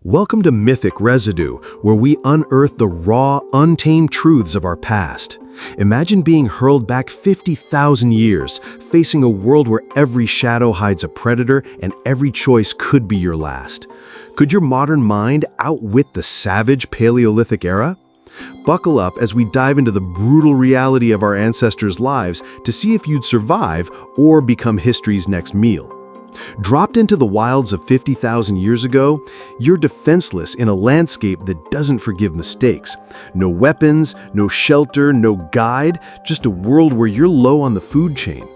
Welcome to Mythic Residue, where we unearth the raw, untamed truths of our past. Imagine being hurled back 50,000 years, facing a world where every shadow hides a predator and every choice could be your last. Could your modern mind outwit the savage Paleolithic era? Buckle up as we dive into the brutal reality of our ancestors' lives to see if you'd survive or become history's next meal. Dropped into the wilds of 50,000 years ago, you're defenseless in a landscape that doesn't forgive mistakes. No weapons, no shelter, no guide, just a world where you're low on the food chain.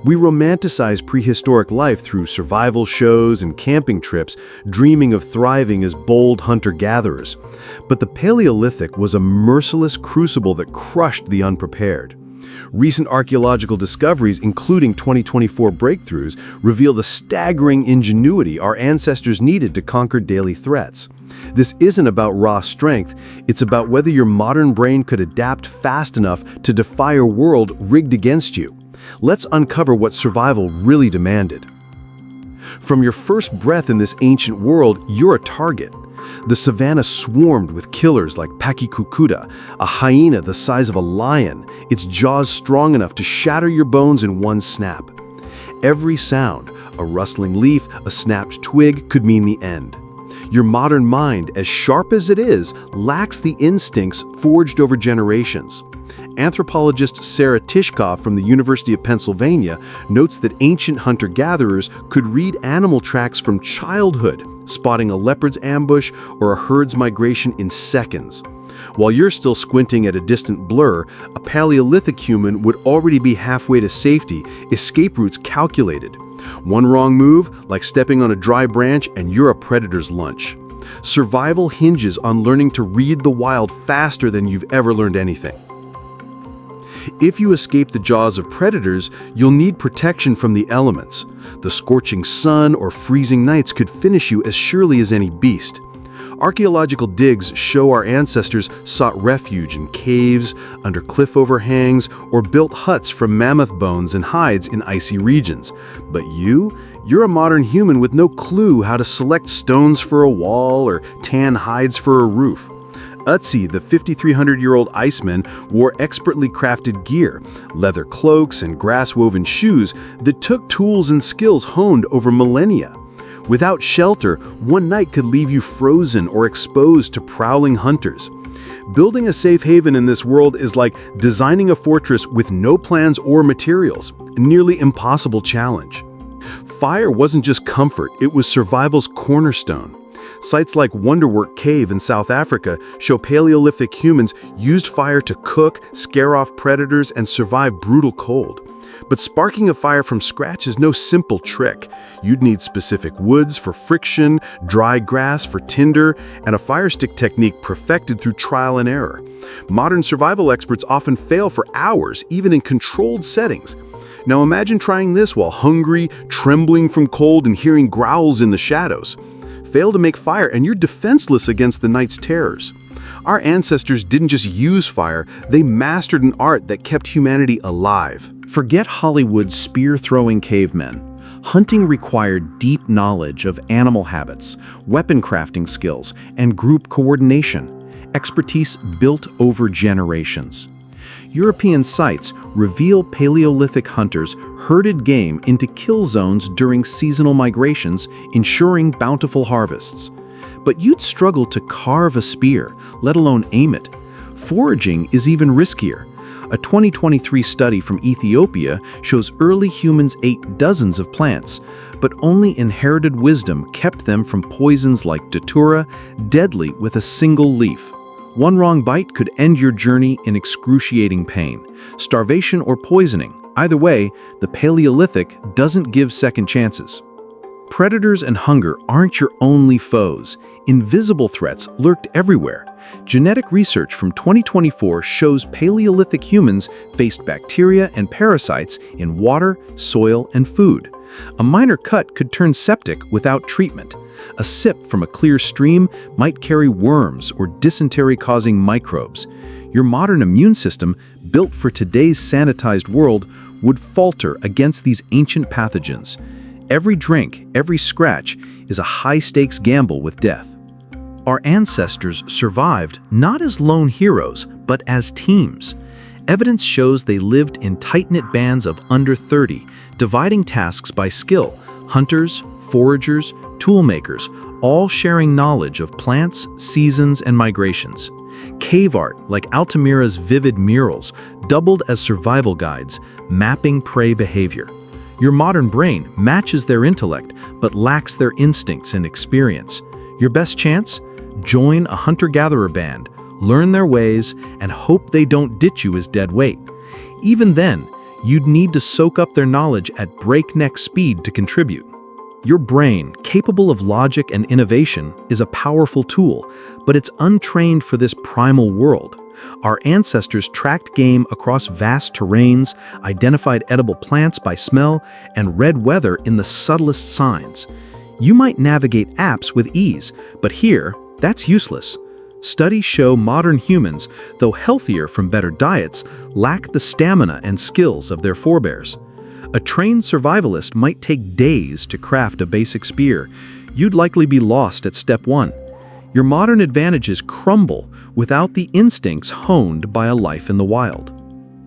We romanticize prehistoric life through survival shows and camping trips, dreaming of thriving as bold hunter-gatherers. But the Paleolithic was a merciless crucible that crushed the unprepared. Recent archaeological discoveries, including 2024 breakthroughs, reveal the staggering ingenuity our ancestors needed to conquer daily threats. This isn't about raw strength, it's about whether your modern brain could adapt fast enough to defy a world rigged against you. Let's uncover what survival really demanded. From your first breath in this ancient world, you're a target. The savanna swarmed with killers like Pakikukuda, a hyena the size of a lion, its jaws strong enough to shatter your bones in one snap. Every sound, a rustling leaf, a snapped twig, could mean the end. Your modern mind, as sharp as it is, lacks the instincts forged over generations. Anthropologist Sarah Tishkoff from the University of Pennsylvania notes that ancient hunter-gatherers could read animal tracks from childhood, spotting a leopard's ambush or a herd's migration in seconds. While you're still squinting at a distant blur, a Paleolithic human would already be halfway to safety, escape routes calculated. One wrong move, like stepping on a dry branch, and you're a predator's lunch. Survival hinges on learning to read the wild faster than you've ever learned anything. If you escape the jaws of predators, you'll need protection from the elements. The scorching sun or freezing nights could finish you as surely as any beast. Archaeological digs show our ancestors sought refuge in caves, under cliff overhangs, or built huts from mammoth bones and hides in icy regions. But you're a modern human with no clue how to select stones for a wall or tan hides for a roof. Utsi, the 5,300-year-old Iceman, wore expertly crafted gear, leather cloaks and grass-woven shoes that took tools and skills honed over millennia. Without shelter, one night could leave you frozen or exposed to prowling hunters. Building a safe haven in this world is like designing a fortress with no plans or materials, a nearly impossible challenge. Fire wasn't just comfort, it was survival's cornerstone. Sites like Wonderwork Cave in South Africa show Paleolithic humans used fire to cook, scare off predators, and survive brutal cold. But sparking a fire from scratch is no simple trick. You'd need specific woods for friction, dry grass for tinder, and a fire stick technique perfected through trial and error. Modern survival experts often fail for hours, even in controlled settings. Now imagine trying this while hungry, trembling from cold, and hearing growls in the shadows. Fail to make fire and you're defenseless against the night's terrors. Our ancestors didn't just use fire, they mastered an art that kept humanity alive. Forget Hollywood's spear-throwing cavemen. Hunting required deep knowledge of animal habits, weapon crafting skills, and group coordination, expertise built over generations. European sites reveal Paleolithic hunters herded game into kill zones during seasonal migrations, ensuring bountiful harvests. But you'd struggle to carve a spear, let alone aim it. Foraging is even riskier. A 2023 study from Ethiopia shows early humans ate dozens of plants, but only inherited wisdom kept them from poisons like datura, deadly with a single leaf. One wrong bite could end your journey in excruciating pain, starvation or poisoning. Either way, the Paleolithic doesn't give second chances. Predators and hunger aren't your only foes. Invisible threats lurked everywhere. Genetic research from 2024 shows Paleolithic humans faced bacteria and parasites in water, soil, and food. A minor cut could turn septic without treatment. A sip from a clear stream might carry worms or dysentery-causing microbes. Your modern immune system, built for today's sanitized world, would falter against these ancient pathogens. Every drink, every scratch, is a high-stakes gamble with death. Our ancestors survived not as lone heroes, but as teams. Evidence shows they lived in tight-knit bands of under 30, dividing tasks by skill: hunters, foragers, toolmakers, all sharing knowledge of plants, seasons, and migrations. Cave art, like Altamira's vivid murals, doubled as survival guides, mapping prey behavior. Your modern brain matches their intellect, but lacks their instincts and experience. Your best chance? Join a hunter-gatherer band, learn their ways, and hope they don't ditch you as dead weight. Even then, you'd need to soak up their knowledge at breakneck speed to contribute. Your brain, capable of logic and innovation, is a powerful tool, but it's untrained for this primal world. Our ancestors tracked game across vast terrains, identified edible plants by smell, and read weather in the subtlest signs. You might navigate apps with ease, but here, that's useless. Studies show modern humans, though healthier from better diets, lack the stamina and skills of their forebears. A trained survivalist might take days to craft a basic spear. You'd likely be lost at step one. Your modern advantages crumble without the instincts honed by a life in the wild.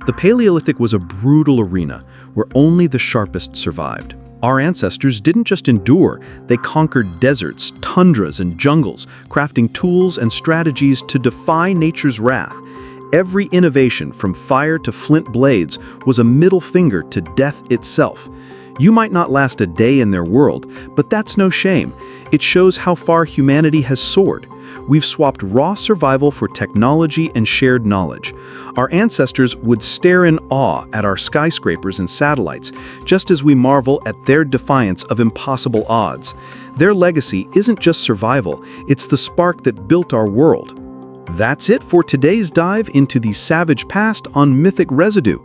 The Paleolithic was a brutal arena where only the sharpest survived. Our ancestors didn't just endure, they conquered deserts, tundras, and jungles, crafting tools and strategies to defy nature's wrath. Every innovation, from fire to flint blades, was a middle finger to death itself. You might not last a day in their world, but that's no shame. It shows how far humanity has soared. We've swapped raw survival for technology and shared knowledge. Our ancestors would stare in awe at our skyscrapers and satellites, just as we marvel at their defiance of impossible odds. Their legacy isn't just survival, it's the spark that built our world. That's it for today's dive into the savage past on Mythic Residue.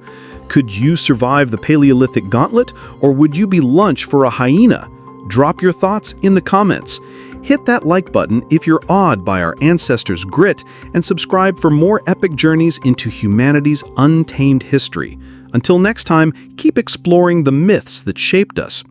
Could you survive the Paleolithic gauntlet, or would you be lunch for a hyena? Drop your thoughts in the comments. Hit that like button if you're awed by our ancestors' grit, and subscribe for more epic journeys into humanity's untamed history. Until next time, keep exploring the myths that shaped us.